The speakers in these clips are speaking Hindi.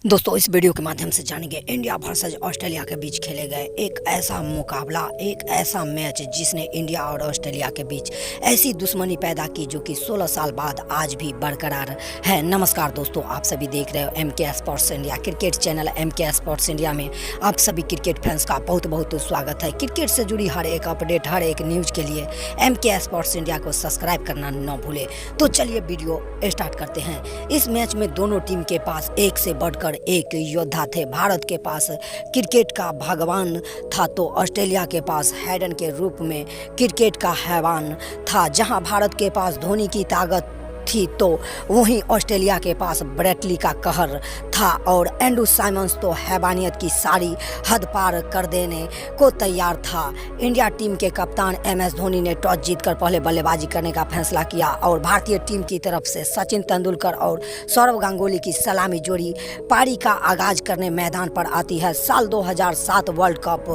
दोस्तों इस वीडियो के माध्यम से जानेंगे इंडिया वर्सेस ऑस्ट्रेलिया के बीच खेले गए एक ऐसा मुकाबला, एक ऐसा मैच जिसने इंडिया और ऑस्ट्रेलिया के बीच ऐसी दुश्मनी पैदा की जो कि 16 साल बाद आज भी बरकरार है। नमस्कार दोस्तों, आप सभी देख रहे हो MK sports India cricket channel. MK sports India में आप सभी क्रिकेट फैंस का बहुत बहुत स्वागत है। क्रिकेट से जुड़ी हर एक अपडेट, हर एक न्यूज के लिए MK स्पोर्ट्स इंडिया को सब्सक्राइब करना न भूले। तो चलिए वीडियो स्टार्ट करते हैं। इस मैच में दोनों टीम के पास एक से बढ़कर एक योद्धा थे। भारत के पास क्रिकेट का भगवान था तो ऑस्ट्रेलिया के पास हैडन के रूप में क्रिकेट का हैवान था। जहां भारत के पास धोनी की ताकत थी तो वहीं ऑस्ट्रेलिया के पास ब्रेटली का कहर था और एंड्रू साइमंस तो हैवानियत की सारी हद पार कर देने को तैयार था। इंडिया टीम के कप्तान MS धोनी ने टॉस जीतकर पहले बल्लेबाजी करने का फैसला किया और भारतीय टीम की तरफ से सचिन तेंदुलकर और सौरव गांगुली की सलामी जोड़ी पारी का आगाज करने मैदान पर आती है। साल 2007 वर्ल्ड कप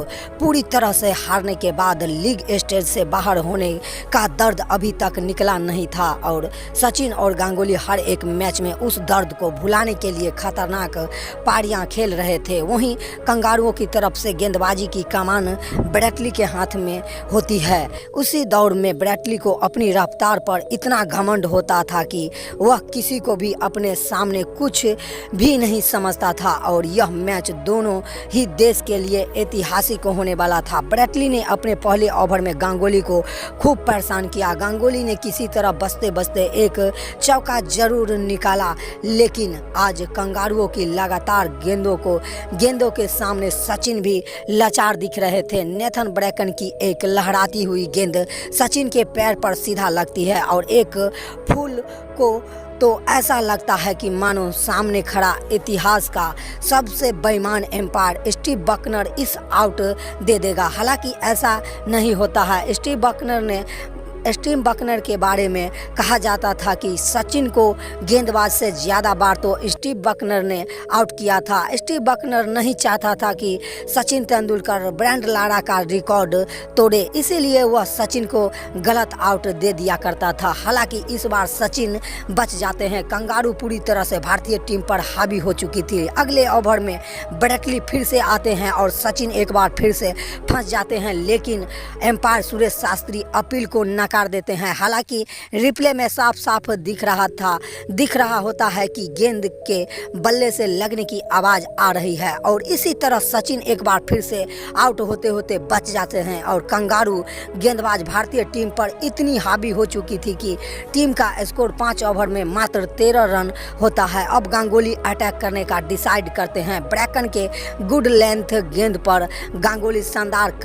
पूरी तरह से हारने के बाद लीग स्टेज से बाहर होने का दर्द अभी तक निकला नहीं था और सचिन और गांगुली हर एक मैच में उस दर्द को भुलाने के लिए खतरनाक पारियां खेल रहे थे। वहीं कंगारुओं की तरफ से गेंदबाजी की कमान ब्रेटली के हाथ में होती है। उसी दौर में ब्रेटली को अपनी रफ्तार पर इतना घमंड होता था कि वह किसी को भी अपने सामने कुछ भी नहीं समझता था और यह मैच दोनों ही देश के लिए ऐतिहासिक होने वाला था। ब्रेटली ने अपने पहले ओवर में गांगुली को खूब परेशान किया। गांगुली ने किसी तरह बचते बचते एक चौका जरूर निकाला, लेकिन आज कंगारुओं की लगातार गेंदों के सामने सचिन भी लाचार दिख रहे थे। नेथन ब्रैकन की एक लहराती हुई गेंद सचिन के पैर पर सीधा लगती है और एक फूल को तो ऐसा लगता है कि मानो सामने खड़ा इतिहास का सबसे बेईमान एम्पायर स्टीव बकनर इस आउट दे देगा। हालांकि ऐसा नहीं होता है। स्टीव बकनर के बारे में कहा जाता था कि सचिन को गेंदबाज से ज़्यादा बार तो स्टीव बकनर ने आउट किया था। स्टीव बकनर नहीं चाहता था कि सचिन तेंदुलकर ब्रांड लारा का रिकॉर्ड तोड़े, इसीलिए वह सचिन को गलत आउट दे दिया करता था। हालांकि इस बार सचिन बच जाते हैं। कंगारू पूरी तरह से भारतीय टीम पर हावी हो चुकी थी। अगले ओवर में ब्रेटली फिर से आते हैं और सचिन एक बार फिर से फंस जाते हैं, लेकिन एम्पायर सुरेश शास्त्री अपील को नकार देते हैं। हालांकि रिप्ले में साफ साफ दिख रहा होता है कि गेंद के बल्ले से लगने की आवाज आ रही है और इसी तरह सचिन एक बार फिर से आउट होते होते बच जाते हैं और कंगारू गेंदबाज भारतीय टीम पर इतनी हावी हो चुकी थी कि टीम का स्कोर 5 ओवर में मात्र 13 रन होता है। अब गांगुली अटैक करने का डिसाइड करते हैं। ब्रैकन के गुड लेंथ गेंद पर गांगुली शानदार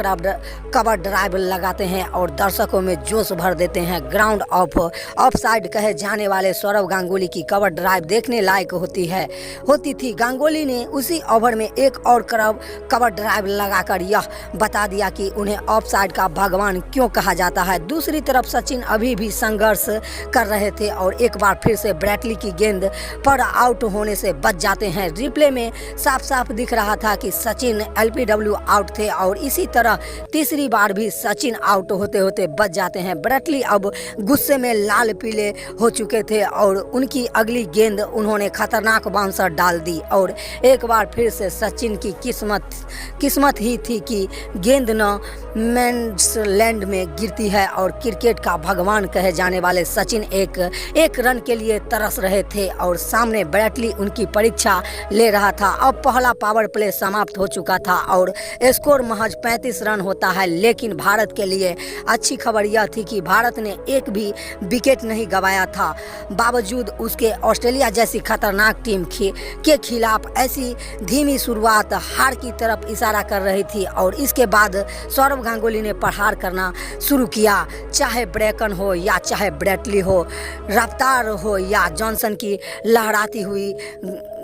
कवर ड्राइव लगाते हैं और दर्शकों में जोश भर देते हैं। ग्राउंड ऑफ साइड कहे जाने वाले सौरव गांगुली की कवर ड्राइव देखने लायक होती थी। गांगुली ने उसी ओवर में एक और कवर ड्राइव लगाकर यह बता दिया कि उन्हें ऑफ साइड का भगवान क्यों कहा जाता है। दूसरी तरफ सचिन अभी भी संघर्ष कर रहे थे और एक बार फिर से ब्रेटली की गेंद पर आउट होने से बच जाते हैं। रिप्ले में साफ साफ दिख रहा था कि सचिन LPW आउट थे और इसी तरह तीसरी बार भी सचिन आउट होते होते बच जाते हैं। ब्रेटली अब गुस्से में लाल पीले हो चुके थे और उनकी अगली गेंद उन्होंने खतरनाक बाउंसर डाल दी और एक बार फिर से सचिन की किस्मत ही थी कि गेंद न मेंस लैंड में गिरती है और क्रिकेट का भगवान कहे जाने वाले सचिन एक रन के लिए तरस रहे थे और सामने ब्रेटली उनकी परीक्षा ले रहा था। अब पहला पावर प्ले समाप्त हो चुका था और स्कोर महज 35 रन होता है, लेकिन भारत के लिए अच्छी खबर यह थी कि भारत ने एक भी विकेट नहीं गंवाया था। बावजूद उसके ऑस्ट्रेलिया जैसी खतरनाक टीम के खिलाफ ऐसी धीमी शुरुआत हार की तरफ इशारा कर रही थी और इसके बाद सौरव गांगुली ने प्रहार करना शुरू किया। चाहे ब्रैकन हो या चाहे ब्रेटली हो, रफ्तार हो या जॉनसन की लहराती हुई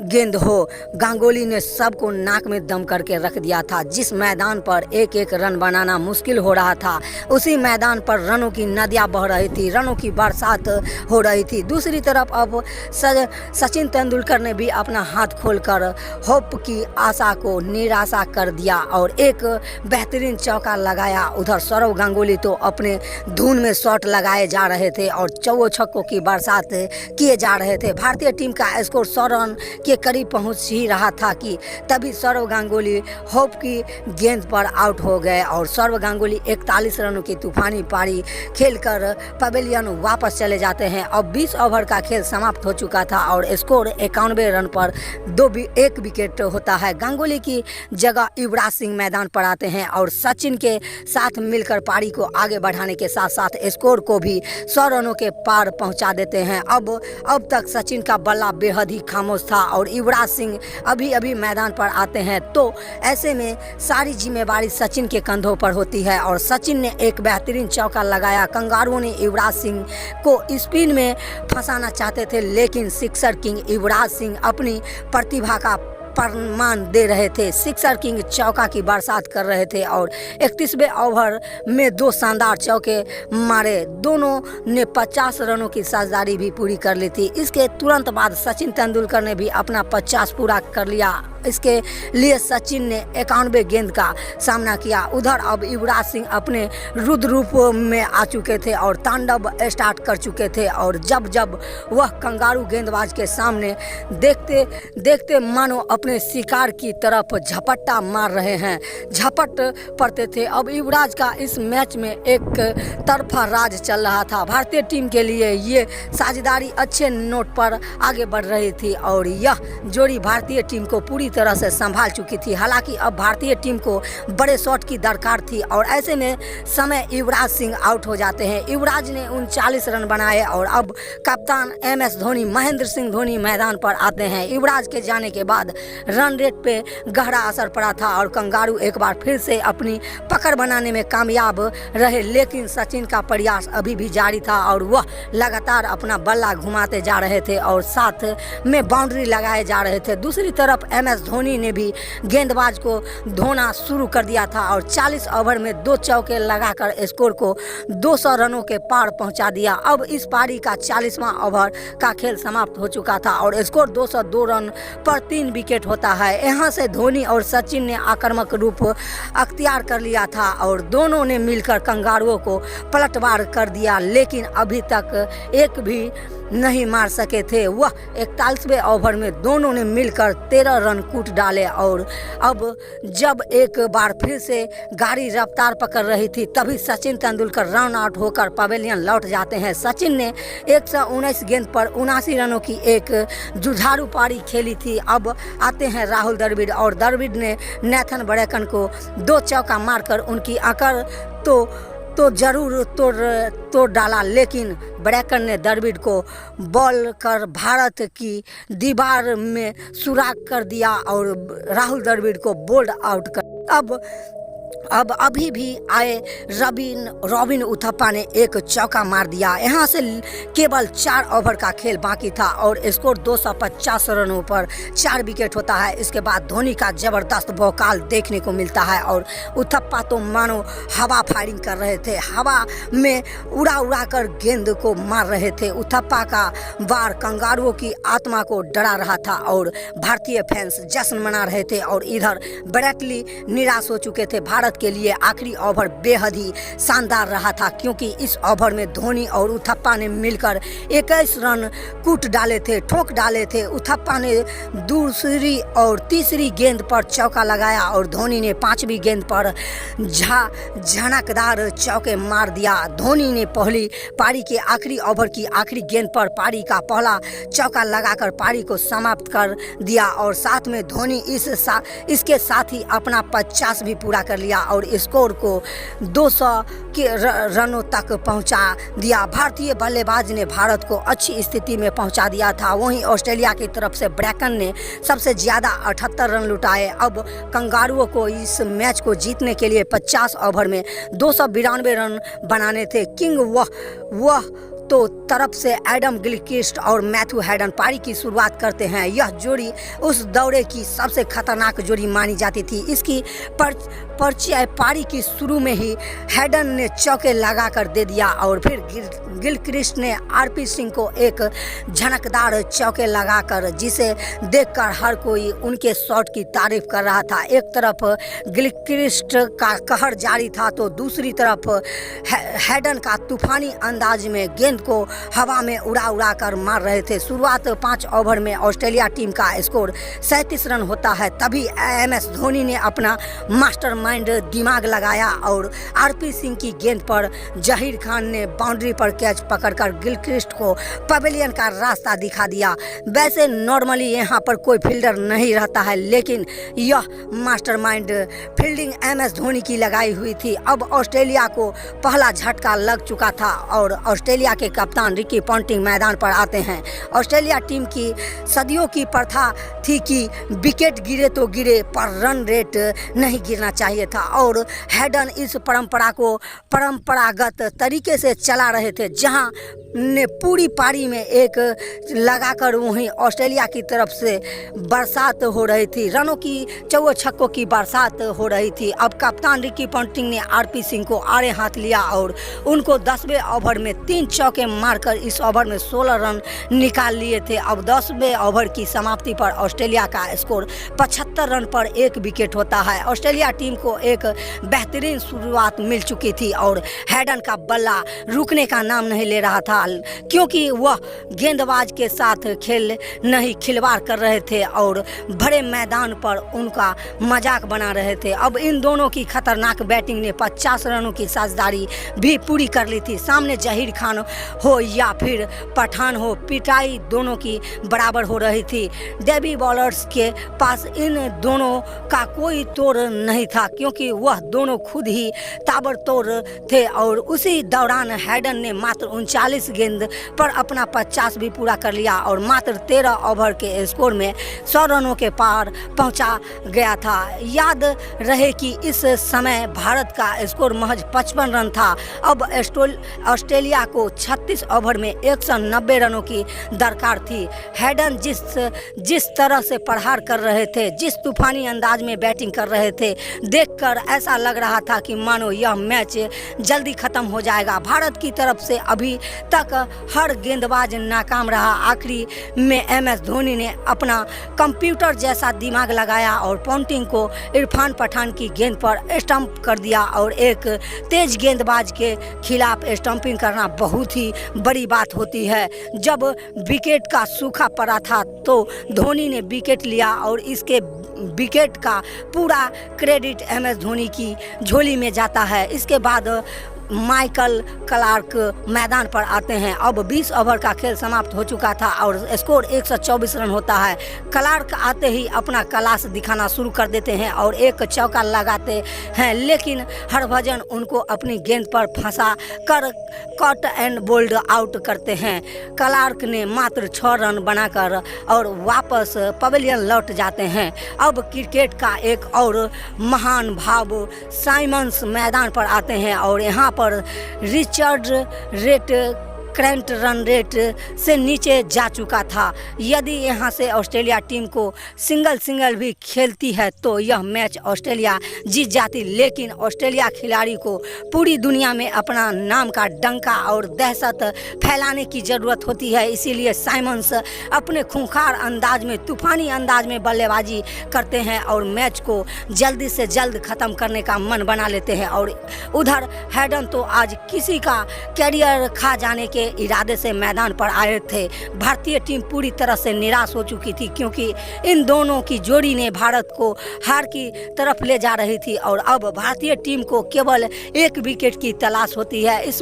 गेंद हो, गांगुली ने सबको नाक में दम करके रख दिया था। जिस मैदान पर एक एक रन बनाना मुश्किल हो रहा था, उसी मैदान पर रनों की नदियां बह रही थी, रनों की बरसात हो रही थी। दूसरी तरफ अब सचिन तेंदुलकर ने भी अपना हाथ खोलकर होप की आशा को निराशा कर दिया और एक बेहतरीन चौका लगाया। उधर सौरव गांगुली तो अपने धुन में शॉट लगाए जा रहे थे और चौको छक्कों की बरसात किए जा रहे थे। भारतीय टीम का स्कोर 100 रन के के करीब पहुंच ही रहा था कि तभी सौरव गांगुली होप की गेंद पर आउट हो गए और सौरव गांगुली 41 रनों की तूफानी पारी खेलकर पवेलियन वापस चले जाते हैं। अब 20 ओवर का खेल समाप्त हो चुका था और स्कोर 91 रन पर 1 विकेट होता है। गांगुली की जगह युवराज सिंह मैदान पर आते हैं और सचिन के साथ मिलकर पारी को आगे बढ़ाने के साथ साथ स्कोर को भी 100 रनों के पार पहुंचा देते हैं। अब तक सचिन का बल्ला बेहद ही खामोश था और युवराज सिंह अभी मैदान पर आते हैं, तो ऐसे में सारी जिम्मेवारी सचिन के कंधों पर होती है और सचिन ने एक बेहतरीन चौका लगाया। कंगारुओं ने युवराज सिंह को स्पिन में फंसाना चाहते थे, लेकिन सिक्सर किंग युवराज सिंह अपनी प्रतिभा का प्रमाण दे रहे थे। सिक्सर किंग चौका की बरसात कर रहे थे और 31वें ओवर में 2 शानदार चौके मारे। दोनों ने 50 रनों की साझेदारी भी पूरी कर ली थी। इसके तुरंत बाद सचिन तेंदुलकर ने भी अपना 50 पूरा कर लिया। इसके लिए सचिन ने 91 गेंद का सामना किया। उधर अब युवराज सिंह अपने रुद्र रूप में आ चुके थे और तांडव स्टार्ट कर चुके थे और जब वह कंगारू गेंदबाज के सामने देखते मानो अपने शिकार की तरफ झपट्टा मार रहे हैं, झपट पड़ते थे। अब युवराज का इस मैच में एक तरफा राज चल रहा था। भारतीय टीम के लिए ये साझेदारी अच्छे नोट पर आगे बढ़ रही थी और यह जोड़ी भारतीय टीम को पूरी तरह से संभाल चुकी थी। हालांकि अब भारतीय टीम को बड़े शॉट की दरकार थी और ऐसे में समय युवराज सिंह आउट हो जाते हैं। युवराज ने 39 रन बनाए और अब कप्तान MS धोनी, महेंद्र सिंह धोनी मैदान पर आते हैं। युवराज के जाने के बाद रन रेट पे गहरा असर पड़ा था और कंगारू एक बार फिर से अपनी पकड़ बनाने में कामयाब रहे, लेकिन सचिन का प्रयास अभी भी जारी था और वह लगातार अपना बल्ला घुमाते जा रहे थे और साथ में बाउंड्री लगाए जा रहे थे। दूसरी तरफ MS धोनी ने भी गेंदबाज को धोना शुरू कर दिया था और 40 ओवर में 2 चौके लगाकर स्कोर को 200 रनों के पार पहुंचा दिया। अब इस पारी का 40वां ओवर का खेल समाप्त हो चुका था और स्कोर 202 रन पर 3 विकेट होता है। यहाँ से धोनी और सचिन ने आक्रामक रूप अख्तियार कर लिया था और दोनों ने मिलकर कंगारुओं को पलटवार कर दिया, लेकिन अभी तक एक भी नहीं मार सके थे। वह 41वें ओवर में दोनों ने मिलकर 13 रन कूट डाले और अब जब एक बार फिर से गाड़ी रफ्तार पकड़ रही थी, तभी सचिन तेंदुलकर रन आउट होकर पवेलियन लौट जाते हैं। सचिन ने 119 गेंद पर 79 रनों की एक जुझारू पारी खेली थी। अब आते हैं राहुल द्रविड़ और द्रविड़ ने नेथन ब्रैकन को 2 चौका मारकर उनकी आकर तो जरूर तोड़ डाला, लेकिन ब्रैकन ने द्रविड़ को बॉल कर भारत की दीवार में सुराख कर दिया और राहुल द्रविड़ को बोल्ड आउट कर अब अभी भी आए रॉबिन उथप्पा ने एक चौका मार दिया। यहाँ से केवल 4 ओवर का खेल बाकी था और स्कोर 250 रनों पर 4 विकेट होता है। इसके बाद धोनी का जबरदस्त बौकाल देखने को मिलता है और उथप्पा तो मानो हवा फायरिंग कर रहे थे, हवा में उड़ा कर गेंद को मार रहे थे। उथप्पा का वार कंगारुओं की आत्मा को डरा रहा था और भारतीय फैंस जश्न मना रहे थे और इधर ब्रैटली निराश हो चुके थे। भारत के लिए आखिरी ओवर बेहद ही शानदार रहा था, क्योंकि इस ओवर में धोनी और उथप्पा ने मिलकर 21 रन कूट डाले थे, ठोक डाले थे। उथप्पा ने दूसरी और तीसरी गेंद पर चौका लगाया और धोनी ने 5वीं गेंद पर झनकदार चौके मार दिया। धोनी ने पहली पारी के आखिरी ओवर की आखिरी गेंद पर पारी का पहला चौका लगाकर पारी को समाप्त कर दिया और साथ में धोनी इसके साथ ही अपना 50 भी पूरा कर लिया और स्कोर को 200 के रनों तक पहुंचा दिया। भारतीय बल्लेबाज ने भारत को अच्छी स्थिति में पहुंचा दिया था। वहीं ऑस्ट्रेलिया की तरफ से ब्रैकन ने सबसे ज़्यादा 78 रन लुटाए। अब कंगारुओं को इस मैच को जीतने के लिए 50 ओवर में 292 रन बनाने थे। किंग वह तो तरफ से एडम गिलक्रिस्ट और मैथ्यू हैडन पारी की शुरुआत करते हैं। यह जोड़ी उस दौरे की सबसे खतरनाक जोड़ी मानी जाती थी। इसकी परिचय पारी की शुरू में ही हैडन ने चौके लगाकर दे दिया और फिर गिलक्रिस्ट ने RP सिंह को एक झनकदार चौके लगाकर, जिसे देखकर हर कोई उनके शॉट की तारीफ कर रहा था। एक तरफ गिलक्रिस्ट का कहर जारी था तो दूसरी तरफ हैडन का तूफानी अंदाज में गेंद गेंद को हवा में उड़ा उड़ा कर मार रहे थे। शुरुआत 5 ओवर में ऑस्ट्रेलिया टीम का स्कोर 37 रन होता है। तभी MS धोनी ने अपना मास्टरमाइंड दिमाग लगाया और RP सिंह की गेंद पर जहीर खान ने बाउंड्री पर कैच पकड़कर गिलक्रिस्ट को पवेलियन का रास्ता दिखा दिया। वैसे नॉर्मली यहाँ पर कोई फील्डर नहीं रहता है, लेकिन यह मास्टरमाइंड फील्डिंग MS धोनी की लगाई हुई थी। अब ऑस्ट्रेलिया को पहला झटका लग चुका था और ऑस्ट्रेलिया के कप्तान रिकी पॉन्टिंग मैदान पर आते हैं। ऑस्ट्रेलिया टीम की सदियों की प्रथा थी कि विकेट गिरे तो गिरे, पर रन रेट नहीं गिरना चाहिए था और हेडन इस परंपरा को परंपरागत तरीके से चला रहे थे, जहां ने पूरी पारी में एक लगाकर वहीं ऑस्ट्रेलिया की तरफ से बरसात हो रही थी, रनों की चौके छक्कों की बरसात हो रही थी। अब कप्तान रिकी पॉन्टिंग ने RP सिंह को आड़े हाथ लिया और उनको 10वें ओवर में 3 चौके मारकर इस ओवर में 16 रन निकाल लिए थे। अब 10वें ओवर की समाप्ति पर ऑस्ट्रेलिया का स्कोर 75 रन पर 1 विकेट होता है। ऑस्ट्रेलिया टीम को एक बेहतरीन शुरुआत मिल चुकी थी और हेडन का बल्ला रुकने का नाम नहीं ले रहा था, क्योंकि वह गेंदबाज के साथ खिलवाड़ कर रहे थे और बड़े मैदान पर उनका मजाक बना रहे थे। अब इन दोनों की खतरनाक बैटिंग ने 50 रनों की साझेदारी भी पूरी कर ली थी। सामने जहीर खान हो या फिर पठान हो, पिटाई दोनों की बराबर हो रही थी। डेबी बॉलर्स के पास इन दोनों का कोई तोड़ नहीं था, क्योंकि वह दोनों खुद ही ताबड़तोड़ थे और उसी दौरान हेडन ने मात्र 39 गेंद पर अपना 50 भी पूरा कर लिया और मात्र 13 ओवर के स्कोर में 100 रनों के पार पहुंचा गया था। याद रहे कि इस समय भारत का स्कोर महज 55 रन था। अब ऑस्ट्रेलिया को 36 ओवर में 190 रनों की दरकार थी। हेडन जिस तरह से प्रहार कर रहे थे, जिस तूफानी अंदाज में बैटिंग कर रहे थे, देखकर ऐसा लग रहा था कि मानो यह मैच जल्दी खत्म हो जाएगा। भारत की तरफ से अभी तक हर गेंदबाज नाकाम रहा। आखिरी में MS धोनी ने अपना कंप्यूटर जैसा दिमाग लगाया और पॉन्टिंग को इरफान पठान की गेंद पर स्टंप कर दिया और एक तेज गेंदबाज के खिलाफ स्टंपिंग करना बहुत ही बड़ी बात होती है। जब विकेट का सूखा पड़ा था तो धोनी ने विकेट लिया और इसके विकेट का पूरा क्रेडिट MS धोनी की झोली में जाता है। इसके बाद माइकल क्लार्क मैदान पर आते हैं। अब 20 ओवर का खेल समाप्त हो चुका था और स्कोर 124 रन होता है। क्लार्क आते ही अपना क्लास दिखाना शुरू कर देते हैं और एक चौका लगाते हैं, लेकिन हरभजन उनको अपनी गेंद पर फंसा कर कट एंड बोल्ड आउट करते हैं। क्लार्क ने मात्र 6 रन बनाकर और वापस पवेलियन लौट जाते हैं। अब क्रिकेट का एक और महान भाव साइमंस मैदान पर आते हैं और यहाँ पर Richard rate current run rate से नीचे जा चुका था। यदि यहां से ऑस्ट्रेलिया टीम को सिंगल भी खेलती है तो यह मैच ऑस्ट्रेलिया जीत जाती, लेकिन ऑस्ट्रेलिया खिलाड़ी को पूरी दुनिया में अपना नाम का डंका और दहशत फैलाने की ज़रूरत होती है। इसीलिए साइमंस अपने खूंखार अंदाज में, तूफानी अंदाज में बल्लेबाजी करते हैं और मैच को जल्दी से जल्द ख़त्म करने का मन बना लेते हैं। और उधर हेडन तो आज किसी का कैरियर खा जाने के इरादे से मैदान पर आए थे। भारतीय टीम पूरी तरह से निराश हो चुकी थी, क्योंकि इन दोनों की जोड़ी ने भारत को हार की तरफ ले जा रही थी और अब भारतीय टीम को केवल 1 विकेट की तलाश होती है इस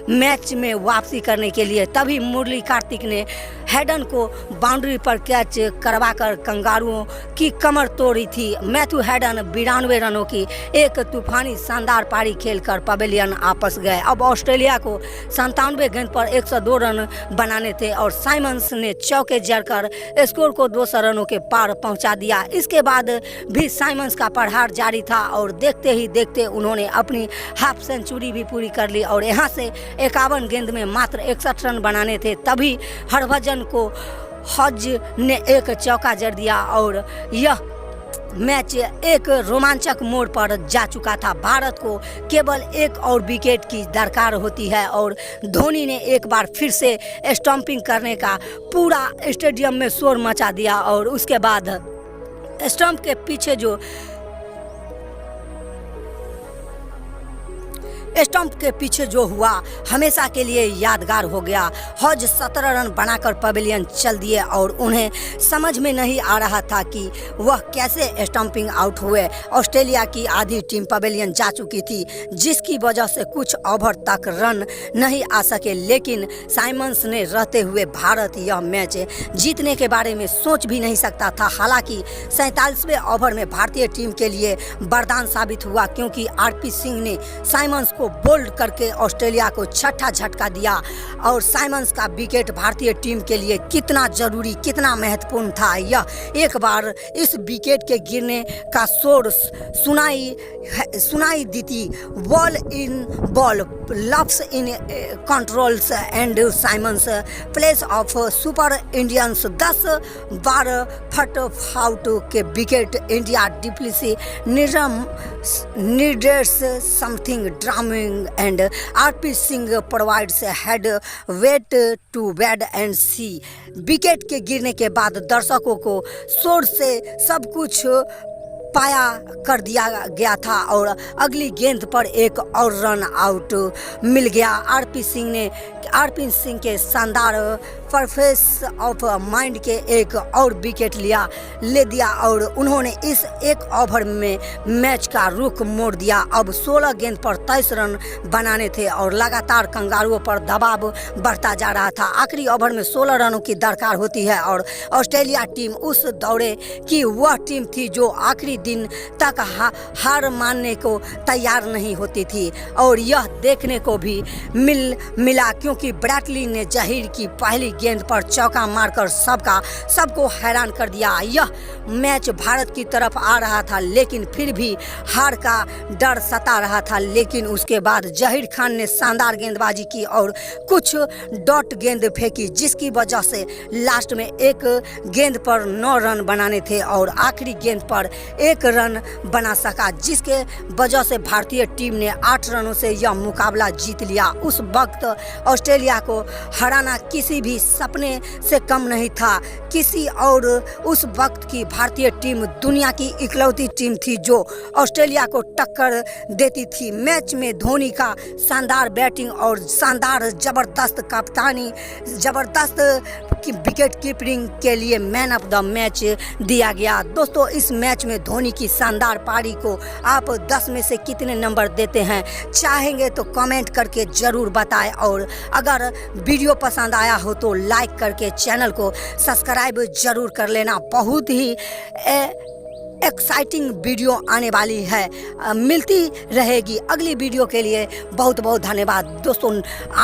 मैच में वापसी करने के लिए। तभी मुरली कार्तिक ने हेडन को बाउंड्री पर कैच करवाकर कंगारुओं की कमर तोड़ी थी। मैथ्यू हेडन 92 रनों की एक तूफानी शानदार पारी खेलकर पवेलियन वापस गए। अब ऑस्ट्रेलिया को 97 गेंद पर 102 रन बनाने थे और साइमंस ने चौके जड़कर स्कोर को 200 रनों के पार पहुंचा दिया। इसके बाद भी साइमंस का प्रहार जारी था और देखते ही देखते उन्होंने अपनी हाफ सेंचुरी भी पूरी कर ली और यहां से 51 गेंद में मात्र 61 रन बनाने थे। तभी हरभजन को हज ने एक चौका जड़ दिया और यह मैच एक रोमांचक मोड़ पर जा चुका था। भारत को केवल 1 और विकेट की दरकार होती है और धोनी ने एक बार फिर से स्टंपिंग करने का पूरा स्टेडियम में शोर मचा दिया और उसके बाद स्टंप के पीछे जो स्टंप के पीछे जो हुआ हमेशा के लिए यादगार हो गया। हौज 17 रन बनाकर पवेलियन चल दिए और उन्हें समझ में नहीं आ रहा था कि वह कैसे स्टंपिंग आउट हुए। ऑस्ट्रेलिया की आधी टीम पवेलियन जा चुकी थी, जिसकी वजह से कुछ ओवर तक रन नहीं आ सके, लेकिन साइमंस ने रहते हुए भारत यह मैच जीतने के बारे में सोच भी नहीं सकता था। हालांकि 47वें ओवर में भारतीय टीम के लिए वरदान साबित हुआ, क्योंकि आरपी सिंह ने साइमंस को बोल्ड करके ऑस्ट्रेलिया को छठा झटका दिया। और साइमंस का विकेट भारतीय टीम के लिए कितना जरूरी, कितना महत्वपूर्ण था, यह एक बार इस विकेट के गिरने का शोर सुनाई देती। Ball in ball lofts in controls and Symonds plays off super Indians 10 बार फट फाउट के wicket India desperately needs something dramatic and RP Singh provides head weight to bat and see. Wicket के गिरने के बाद दर्शकों को शोर से सब कुछ पाया कर दिया गया था और अगली गेंद पर एक और रन आउट मिल गया। आरपी सिंह के शानदार परफेस ऑफ माइंड के एक और विकेट ले दिया और उन्होंने इस एक ओवर में मैच का रुख मोड़ दिया। अब 16 गेंद पर 23 रन बनाने थे और लगातार कंगारुओं पर दबाव बढ़ता जा रहा था। आखिरी ओवर में 16 रनों की दरकार होती है और ऑस्ट्रेलिया टीम उस दौरे की वह टीम थी जो आखिरी दिन तक हार मानने को तैयार नहीं होती थी। और यह देखने को भी मिला क्योंकि ब्रैडली ने जहीर की पहली गेंद पर चौका मारकर सबको हैरान कर दिया। यह मैच भारत की तरफ आ रहा था, लेकिन फिर भी हार का डर सता रहा था। लेकिन उसके बाद जहीर खान ने शानदार गेंदबाजी की और कुछ डॉट गेंद फेंकी, जिसकी वजह से लास्ट में एक गेंद पर 9 रन बनाने थे और आखिरी गेंद पर 1 रन बना सका, जिसके वजह से भारतीय टीम ने 8 रनों से यह मुकाबला जीत लिया। उस वक्त ऑस्ट्रेलिया को हराना किसी भी सपने से कम नहीं था और उस वक्त की भारतीय टीम दुनिया की इकलौती टीम थी जो ऑस्ट्रेलिया को टक्कर देती थी। मैच में धोनी का शानदार बैटिंग और शानदार जबरदस्त कप्तानी, जबरदस्त विकेट कीपिंग के लिए मैन ऑफ द मैच दिया गया। दोस्तों, इस मैच में धोनी की शानदार पारी को आप 10 में से कितने नंबर देते हैं, चाहेंगे तो कमेंट करके ज़रूर बताएं। और अगर वीडियो पसंद आया हो तो लाइक करके चैनल को सब्सक्राइब जरूर कर लेना। बहुत ही एक्साइटिंग वीडियो आने वाली है, मिलती रहेगी। अगली वीडियो के लिए बहुत बहुत धन्यवाद। दोस्तों,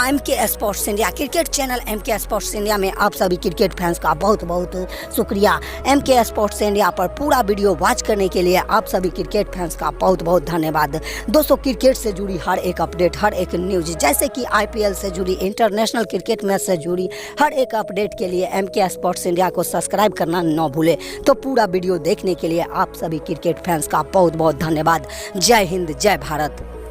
MK sports India cricket channel MK sports India में आप सभी क्रिकेट फैंस का बहुत बहुत शुक्रिया। MK स्पोर्ट्स इंडिया पर पूरा वीडियो वॉच करने के लिए आप सभी क्रिकेट फैंस का बहुत बहुत धन्यवाद। दोस्तों, क्रिकेट से जुड़ी हर एक अपडेट, हर एक न्यूज़, जैसे कि IPL से जुड़ी, इंटरनेशनल क्रिकेट मैच से जुड़ी हर एक अपडेट के लिए MK स्पोर्ट्स इंडिया को सब्सक्राइब करना न भूलें। तो पूरा वीडियो देखने के लिए आप सभी क्रिकेट फैंस का बहुत बहुत धन्यवाद। जय हिंद, जय भारत।